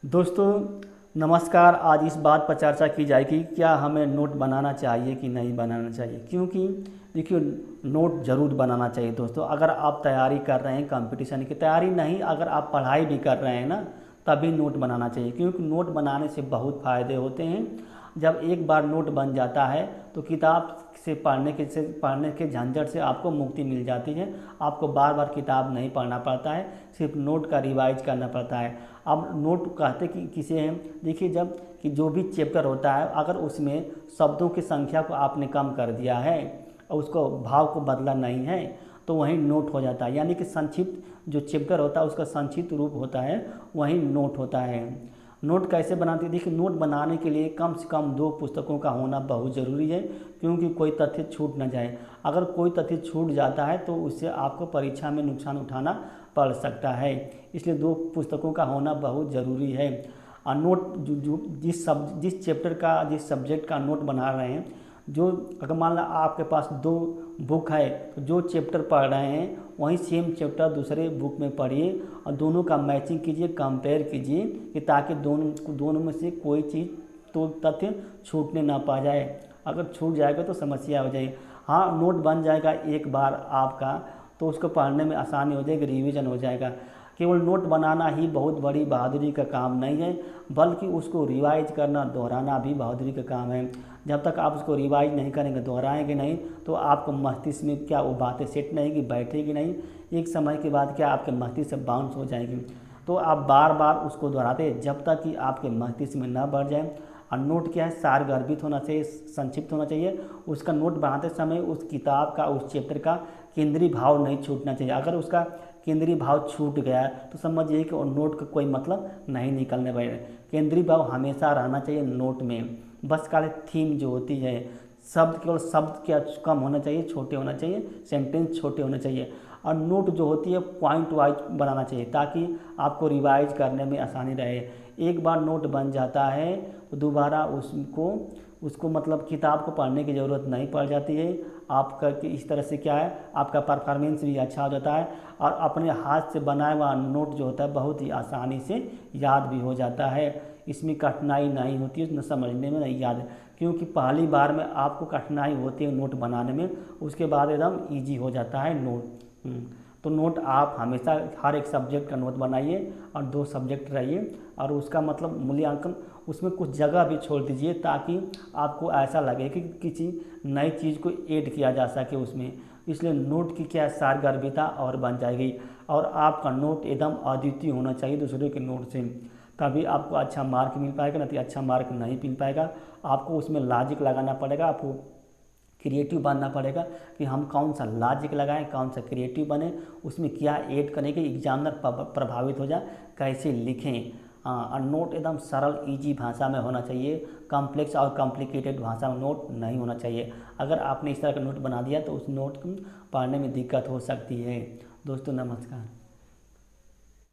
दोस्तों नमस्कार। आज इस बात पर चर्चा की जाएगी क्या हमें नोट बनाना चाहिए कि नहीं बनाना चाहिए। क्योंकि देखिए, नोट ज़रूर बनाना चाहिए दोस्तों। अगर आप तैयारी कर रहे हैं कंपटीशन की तैयारी नहीं, अगर आप पढ़ाई भी कर रहे हैं ना, तभी नोट बनाना चाहिए। क्योंकि नोट बनाने से बहुत फ़ायदे होते हैं। जब एक बार नोट बन जाता है तो किताब से पढ़ने के झंझट से आपको मुक्ति मिल जाती है। आपको बार बार किताब नहीं पढ़ना पड़ता है, सिर्फ नोट का रिवाइज करना पड़ता है। अब नोट कहते कि किसे हैं, देखिए, जब कि जो भी चैप्टर होता है अगर उसमें शब्दों की संख्या को आपने कम कर दिया है और उसको भाव को बदला नहीं है तो वही नोट हो जाता है। यानी कि संक्षिप्त जो चैप्टर होता है उसका संक्षिप्त रूप होता है, वही नोट होता है। नोट कैसे बनाते हैं, देखिए, नोट बनाने के लिए कम से कम 2 पुस्तकों का होना बहुत ज़रूरी है। क्योंकि कोई तथ्य छूट ना जाए। अगर कोई तथ्य छूट जाता है तो उससे आपको परीक्षा में नुकसान उठाना पड़ सकता है। इसलिए 2 पुस्तकों का होना बहुत ज़रूरी है। और नोट जिस चैप्टर का, जिस सब्जेक्ट का नोट बना रहे हैं, जो अगर मान लो आपके पास 2 बुक है तो जो चैप्टर पढ़ रहे हैं वहीं सेम चैप्टर दूसरे बुक में पढ़िए और दोनों का मैचिंग कीजिए, कंपेयर कीजिए, कि ताकि दोनों में से कोई चीज़ तो तथ्य छूटने ना पा जाए। अगर छूट जाएगा तो समस्या हो जाएगी। हाँ, नोट बन जाएगा एक बार आपका तो उसको पढ़ने में आसानी हो जाएगी, रिवीजन हो जाएगा। केवल नोट बनाना ही बहुत बड़ी बहादुरी का काम नहीं है, बल्कि उसको रिवाइज करना, दोहराना भी बहादुरी का काम है। जब तक आप उसको रिवाइज नहीं करेंगे, दोहराएंगे नहीं, तो आपको मस्तिष्क में क्या वो बातें सेट नहीं की, बैठेगी नहीं। एक समय के बाद क्या आपके मस्तिष्क से बाउंस हो जाएगी। तो आप बार बार उसको दोहराते जब तक कि आपके मस्तिष्क में न बढ़ जाए। और नोट क्या है, सारगर्भित होना चाहिए, संक्षिप्त होना चाहिए। उसका नोट बनाते समय उस किताब का, उस चैप्टर का केंद्रीय भाव नहीं छूटना चाहिए। अगर उसका केंद्रीय भाव छूट गया तो समझिए कि और नोट का कोई मतलब नहीं निकलने वाला। केंद्रीय भाव हमेशा रहना चाहिए नोट में। बस खाली थीम जो होती है, शब्द केवल शब्द क्या कम होना चाहिए, छोटे होना चाहिए, सेंटेंस छोटे होने चाहिए। और नोट जो होती है पॉइंट वाइज बनाना चाहिए ताकि आपको रिवाइज करने में आसानी रहे। एक बार नोट बन जाता है तो दोबारा उसको मतलब किताब को पढ़ने की ज़रूरत नहीं पड़ जाती है। आपका कि इस तरह से क्या है, आपका परफॉर्मेंस भी अच्छा हो जाता है और अपने हाथ से बनाया हुआ नोट जो होता है बहुत ही आसानी से याद भी हो जाता है। इसमें कठिनाई नहीं होती है, न समझने में नहीं याद। क्योंकि पहली बार में आपको कठिनाई होती है नोट बनाने में, उसके बाद एकदम ईजी हो जाता है नोट। तो नोट आप हमेशा हर एक सब्जेक्ट का नोट बनाइए और 2 सब्जेक्ट रहिए और उसका मतलब मूल्यांकन उसमें कुछ जगह भी छोड़ दीजिए ताकि आपको ऐसा लगे कि किसी नई चीज़ को ऐड किया जा सके उसमें। इसलिए नोट की क्या सारगर्भिता और बन जाएगी और आपका नोट एकदम अद्वितीय होना चाहिए दूसरों के नोट से। तभी आपको अच्छा मार्क मिल पाएगा, नहीं तो अच्छा मार्क नहीं मिल पाएगा। आपको उसमें लॉजिक लगाना पड़ेगा, आपको क्रिएटिव बनना पड़ेगा कि हम कौन सा लॉजिक लगाएं, कौन सा क्रिएटिव बने, उसमें क्या ऐड करें कि एग्जामिनर प्रभावित हो जाए, कैसे लिखें। और नोट एकदम सरल इजी भाषा में होना चाहिए, कॉम्प्लेक्स और कॉम्प्लिकेटेड भाषा में नोट नहीं होना चाहिए। अगर आपने इस तरह का नोट बना दिया तो उस नोट को पढ़ने में दिक्कत हो सकती है। दोस्तों नमस्कार।